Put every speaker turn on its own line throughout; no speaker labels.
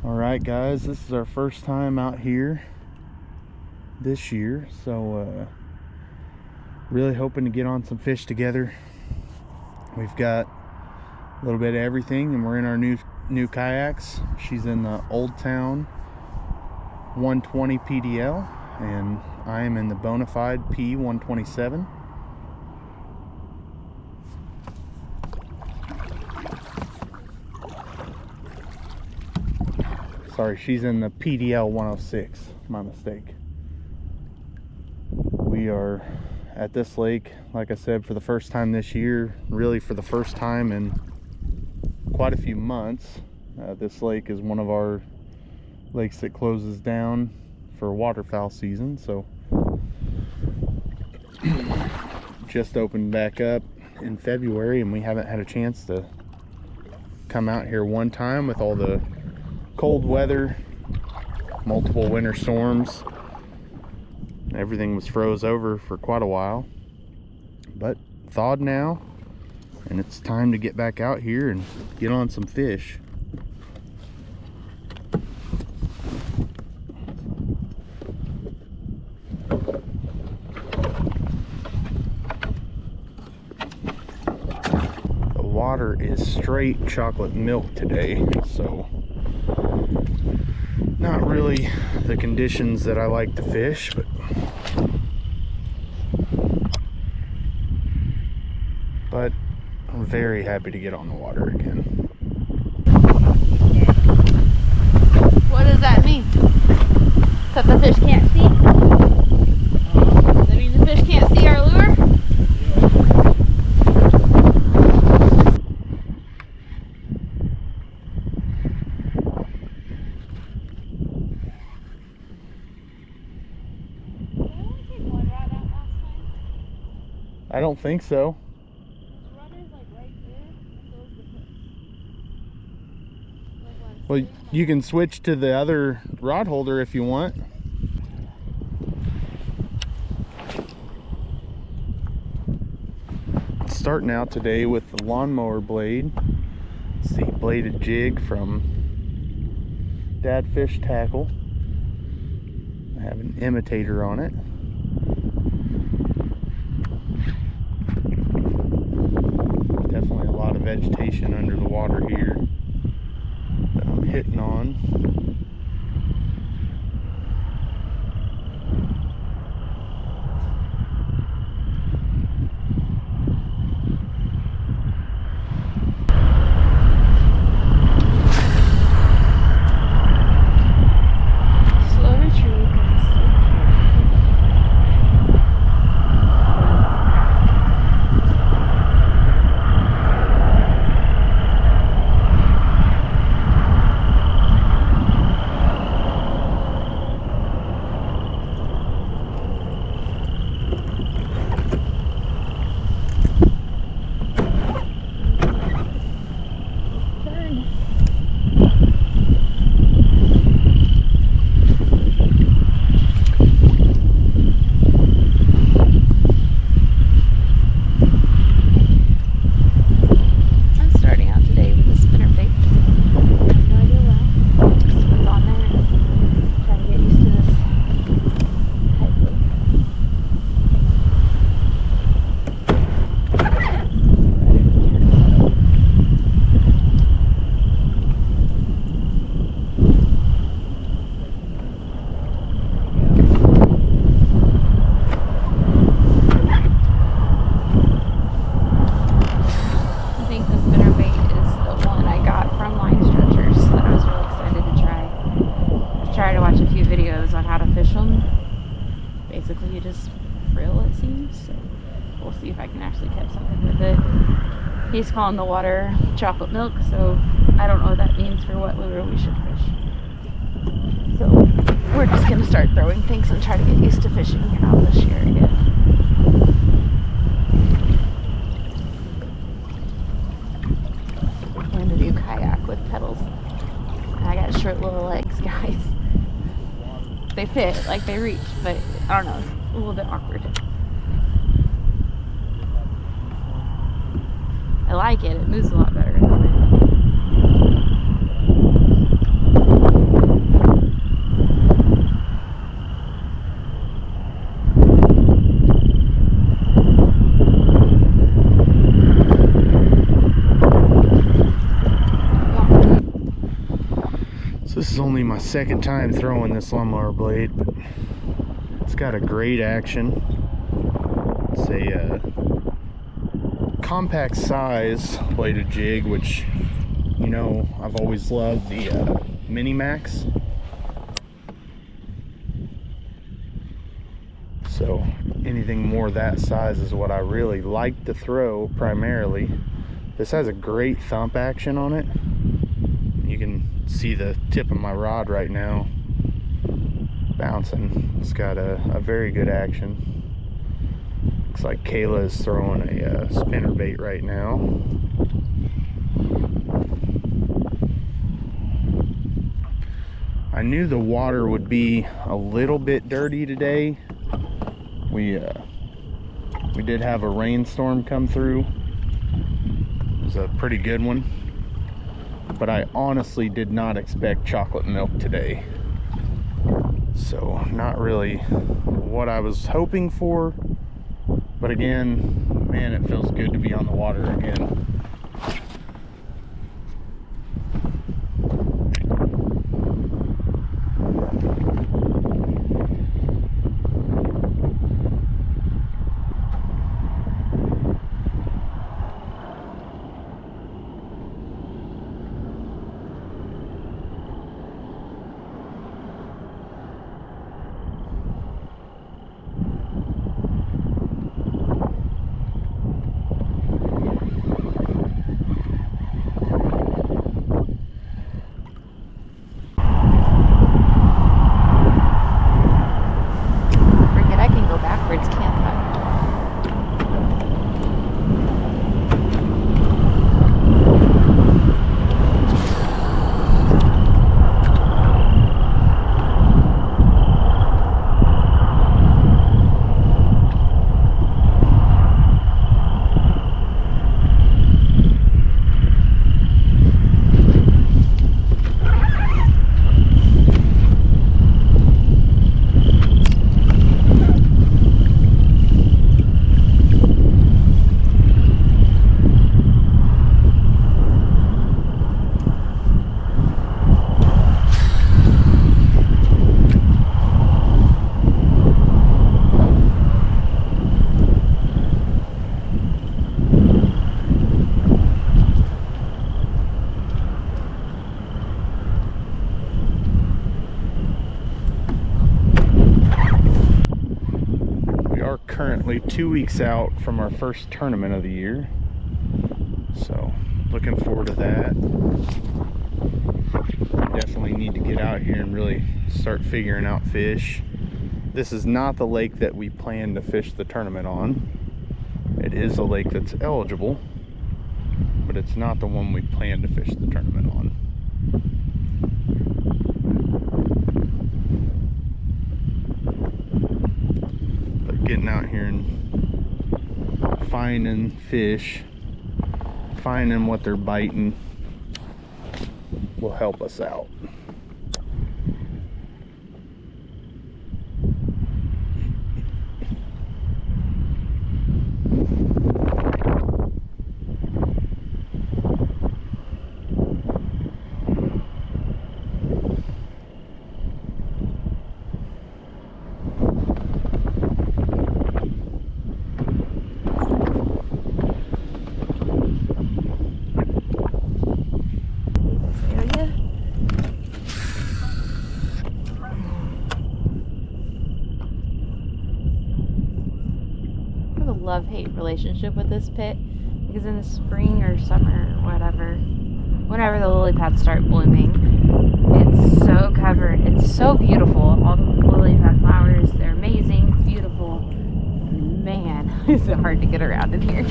Alright guys, this is our first time out here this year, so really hoping to get on some fish together. We've got a little bit of everything, and we're in our new kayaks. She's in the Old Town 120 PDL, and I am in the Bonafide P127. Sorry, she's in the PDL 106, my mistake. We are at this lake, like I said, for the first time this year, really for the first time in quite a few months. This lake is one of our lakes that closes down for waterfowl season, so just opened back up in February, and we haven't had a chance to come out here one time with all the cold weather, multiple winter storms. Everything was froze over for quite a while, but thawed now, and it's time to get back out here and get on some fish. The water is straight chocolate milk today, so not really the conditions that I like to fish, but I'm very happy to get on the water again.
What does that mean? That the fish can't see? Does that mean the fish can't see our lure?
I don't think so. Well, you can switch to the other rod holder if you want. Starting out today with the lawnmower blade. Let's see, bladed jig from Dad Fish Tackle. I have an imitator on it. Definitely a lot of vegetation under the water here that I'm hitting on. Basically you just frill, it seems, so we'll see if I can actually catch something with it. He's calling the water chocolate milk, so I don't know what that means for what lure we should fish. So we're just gonna start throwing things and try to get used to fishing here out this year again. And a new kayak with pedals. And I got short little legs, guys. They fit, like they reach, but I don't know, it's a little bit awkward. I like it, it moves a lot better than it. So this is only my second time throwing this lawnmower blade, but it's got a great action. It's a compact size bladed jig, which, you know, I've always loved the Mini Max. So anything more that size is what I really like to throw primarily. This has a great thump action on it. You can see the tip of my rod right now bouncing. It's got a very good action. Looks like Kayla is throwing a spinner bait right now. I knew the water would be a little bit dirty today. We did have a rainstorm come through. It was a pretty good one. But I honestly did not expect chocolate milk today. So not really what I was hoping for. But again, man, it feels good to be on the water again. Currently 2 weeks out from our first tournament of the year, so looking forward to that. Definitely need to get out here and really start figuring out fish. This is not the lake that we plan to fish the tournament on. It is a lake that's eligible, but it's not the one we plan to fish the tournament on. Getting out here and finding fish, finding what they're biting will help us out.
Love-hate relationship with this pit, because in the spring or summer or whatever, whenever the lily pads start blooming, it's so covered. It's so beautiful. All the lily pad flowers, they're amazing. It's beautiful. Man, is it hard to get around in here.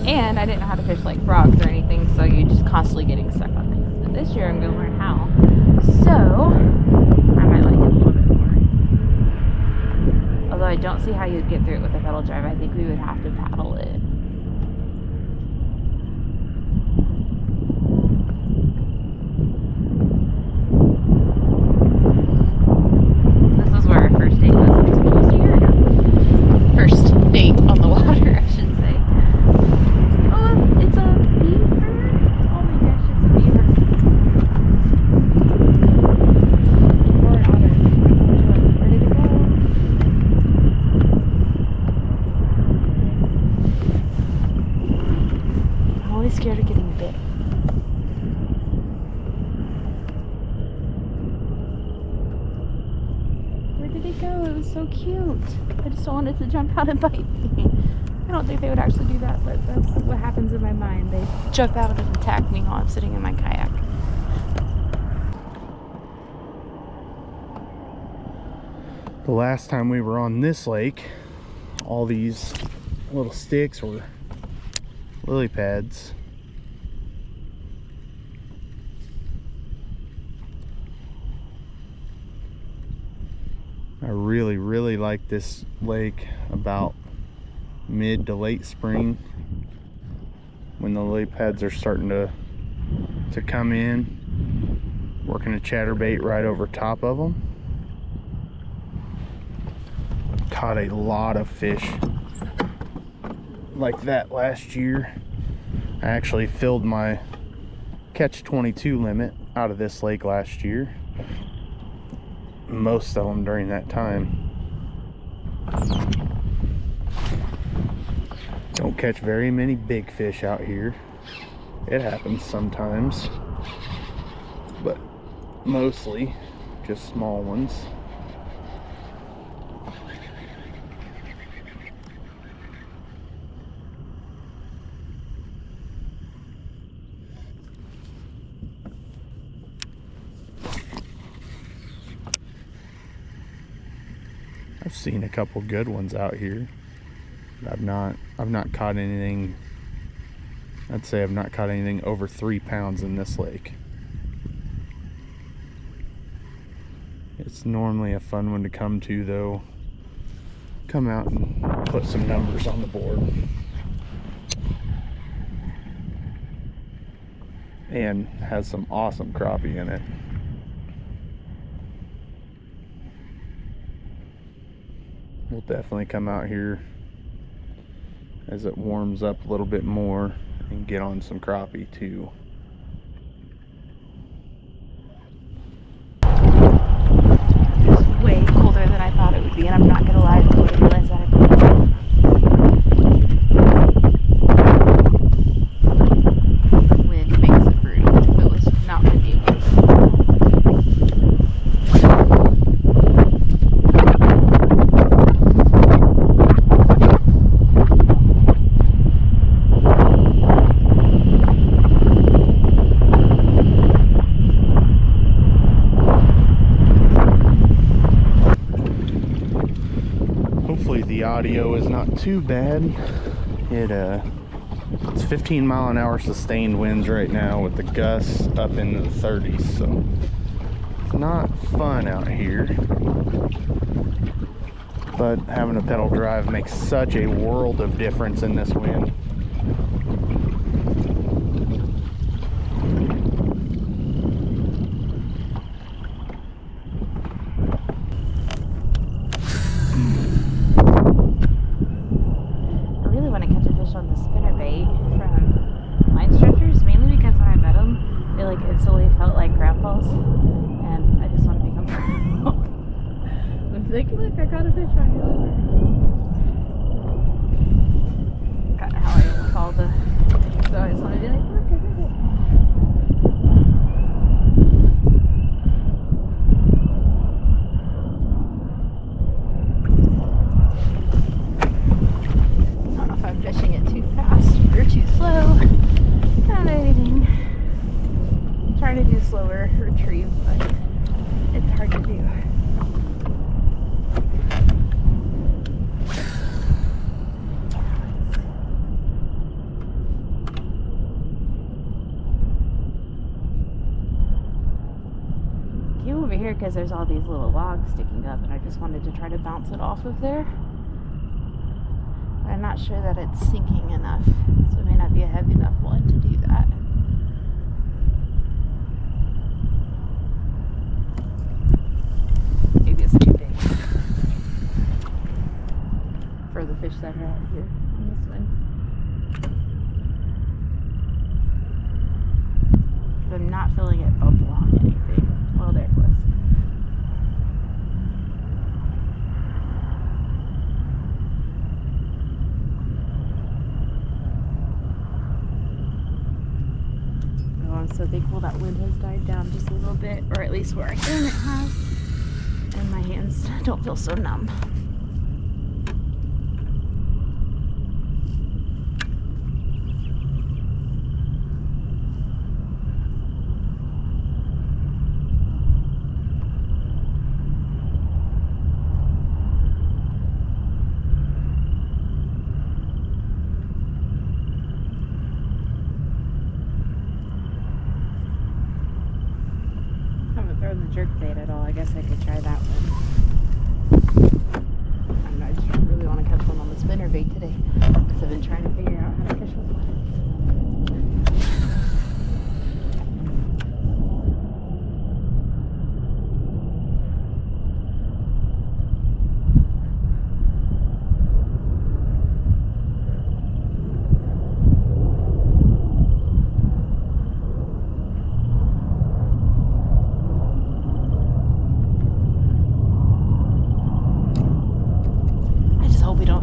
And I didn't know how to fish like frogs or anything, so you're just constantly getting stuck on things. But this year I'm going to learn how. So I might like it a little bit more. Although I don't see how you'd get through it with a pedal drive. I think we would have to paddle it. This is where our first date was. It was almost a year ago. First date on the water, I should say. Oh, it's a beaver. Oh my gosh, it's a beaver. they go? It was so cute. I just don't want it to jump out and bite me. I don't think they would actually do that, but that's what happens in my mind. They jump out and attack me while I'm sitting in my kayak.
The last time we were on this lake, all these little sticks were lily pads. I really like this lake about mid to late spring when the lily pads are starting to come in, working a chatterbait right over top of them. Caught a lot of fish like that last year. I actually filled my catch 22 limit out of this lake last year, most of them during that time. Don't catch very many big fish out here. It happens sometimes, but mostly just small ones. I've seen a couple good ones out here. I've not caught anything. I'd say I've not caught anything over 3 pounds in this lake. It's normally a fun one to come to though. Come out and put some numbers on the board. And has some awesome crappie in it. We'll definitely come out here as it warms up a little bit more and get on some crappie too.
It's way colder than I thought it would be, and I'm not gonna lie, I didn't realize that. Wind makes it brutal. If it was not windy, it would.
Audio is not too bad. It's 15 mile an hour sustained winds right now with the gusts up into the 30s, so it's not fun out here, but having a pedal drive makes such a world of difference in this wind.
Like, look, I caught a fish on your lure. Kind of how I am with all the. So I just want to be like, look, I did it. I don't know if I'm fishing it too fast or too slow. Not anything. I'm trying to do slower retrieve, but it's hard to do. Over here because there's all these little logs sticking up, and I just wanted to try to bounce it off of there. But I'm not sure that it's sinking enough, so it may not be a heavy enough one to do that. Maybe a same thing for the fish that are out here on this one. I'm not feeling it bubble on anything. Well, there it was. Oh, I'm so thankful that wind has died down just a little bit, or at least where I am it has. and my hands don't feel so numb. The jerk bait at all. I guess I could try that one. I don't know, I just really want to catch one on the spinner bait today because I've been trying to figure out how to fish with one.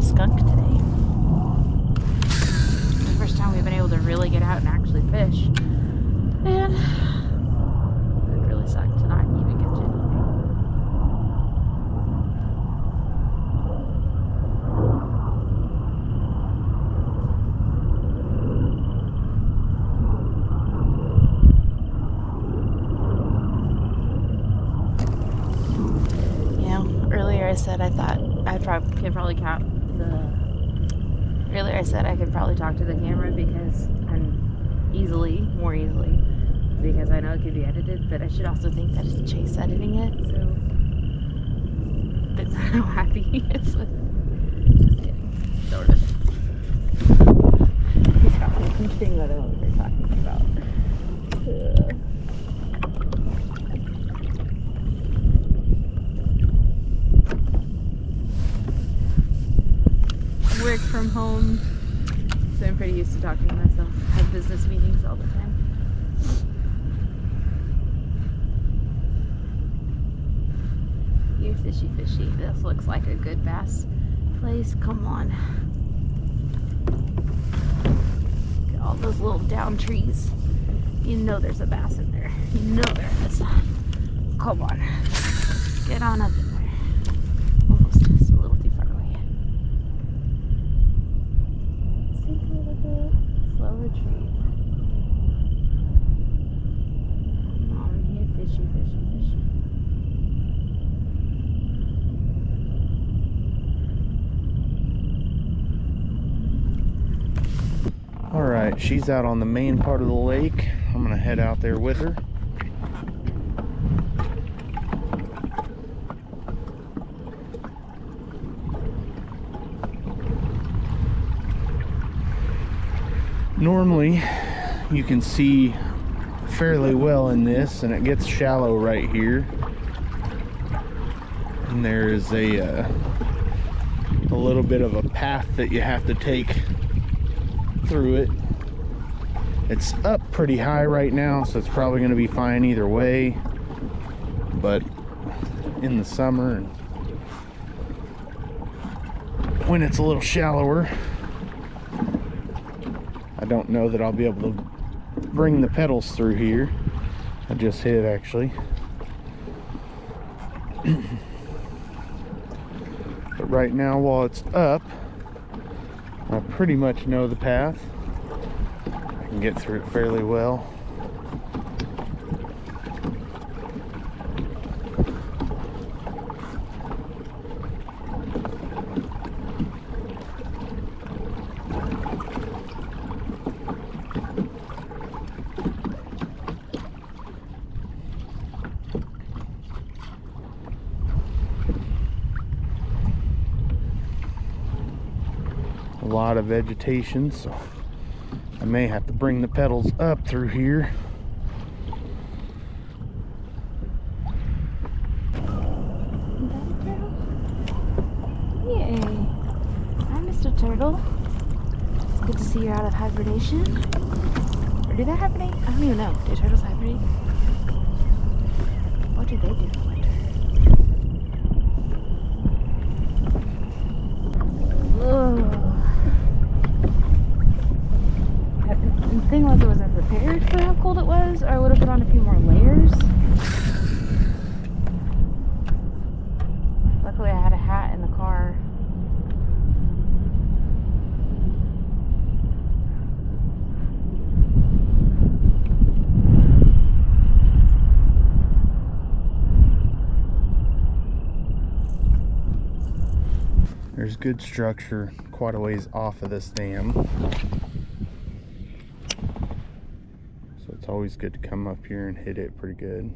Skunk today. The first time we've been able to really get out and actually fish. And it really sucked to not even catch anything. You know, earlier I said I thought could probably count. Earlier I said I could probably talk to the camera because I'm more easily, because I know it could be edited, but I should also think that it's Chase editing it, so that's how happy it's with. Just kidding, sort of. He's got one thing that I don't know what we're talking about. Work from home, so I'm pretty used to talking to myself. I have business meetings all the time. You're fishy. This looks like a good bass place. Come on. Look at all those little down trees. You know there's a bass in there. You know there is. Come on. Get on up in there. Almost. It's a little too far away. Sink a little bit. Slow retreat. Come on, here, fishy.
Alright, she's out on the main part of the lake. I'm gonna head out there with her. Normally you can see fairly well in this, and it gets shallow right here, and there is a little bit of a path that you have to take through it. It's up pretty high right now, so it's probably going to be fine either way, but in the summer and when it's a little shallower, I don't know that I'll be able to bring the pedals through here. I just hit actually. But right now, while it's up, I pretty much know the path. I can get through it fairly well. A lot of vegetation, so I may have to bring the pedals up through here.
Yay! Hi, Mr. Turtle. It's good to see you're out of hibernation. Or do they hibernate? I don't even know. Do turtles hibernate? What do they do in winter? Ugh. The thing was, I wasn't prepared for how cold it was, or I would have put on a few more layers.
There's good structure quite a ways off of this dam. So it's always good to come up here and hit it pretty good.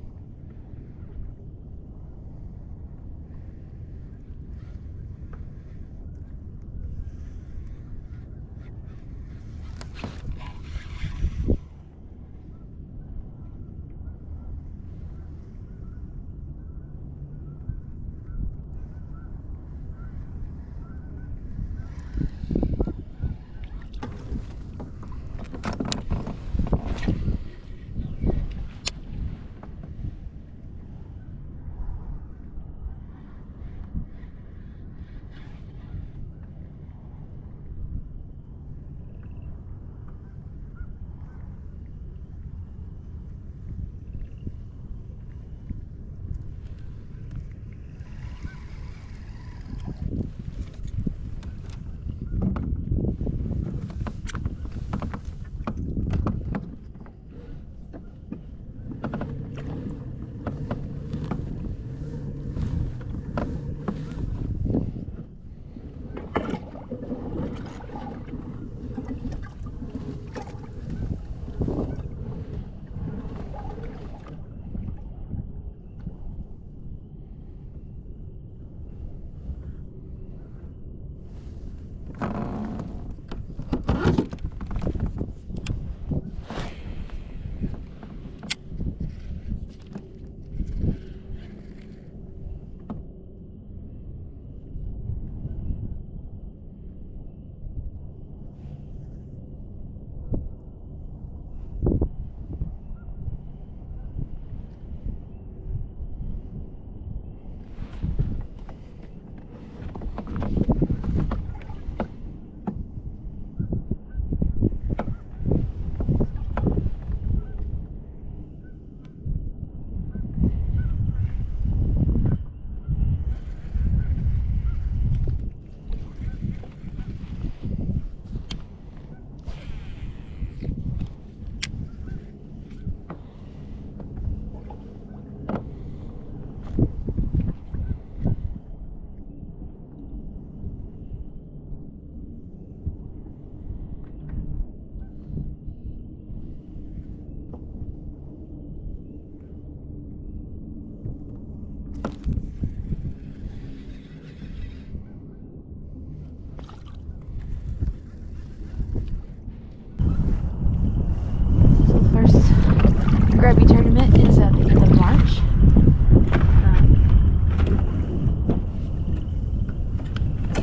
Grubby tournament is at the end of March.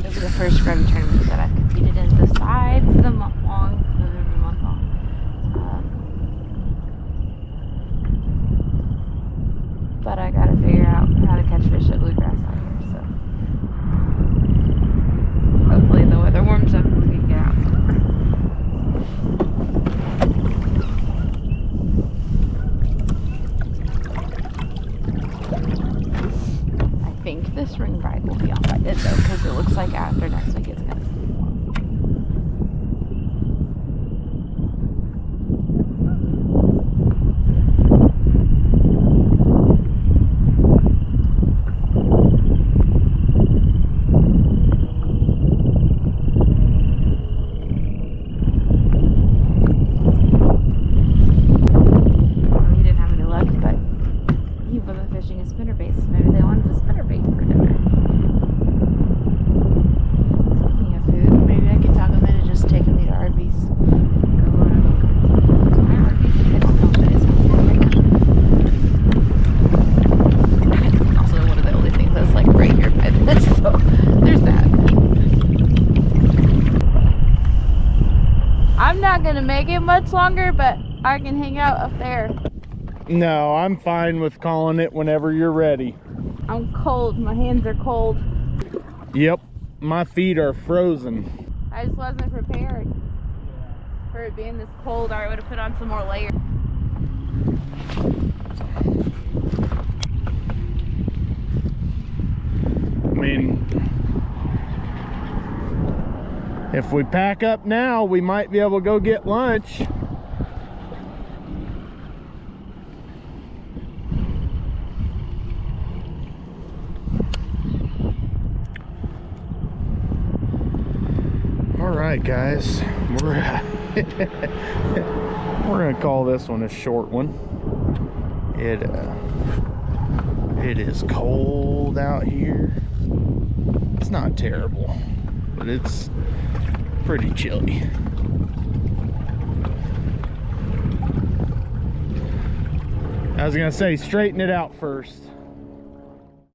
This is the first grubby tournament that I've competed in besides the month-long, every month long. But I gotta figure out how to catch fish at bluegrass out here, so hopefully the weather warms up and we can get out. I think this ring ride will be on by then though, because it looks like after next week it's gonna be warm. Well, he didn't have any luck, but he wasn't fishing a spinnerbait, so maybe they wanted a spinnerbait for dinner. Speaking of food, maybe I could talk him into just taking me to Arby's. My Arby's, I don't know if it is also one of the only things that's like right here by this, so there's that. I'm not gonna make it much longer, but I can hang out up there.
No, I'm fine with calling it whenever you're ready.
I'm cold. My hands are cold.
Yep, my feet are frozen.
I just wasn't prepared for it being this cold, or I would have put on some more layers.
I mean, if we pack up now, we might be able to go get lunch. right, guys, we're gonna call this one a short one. It is cold out here. It's not terrible, but it's pretty chilly. I was gonna say, straighten it out first.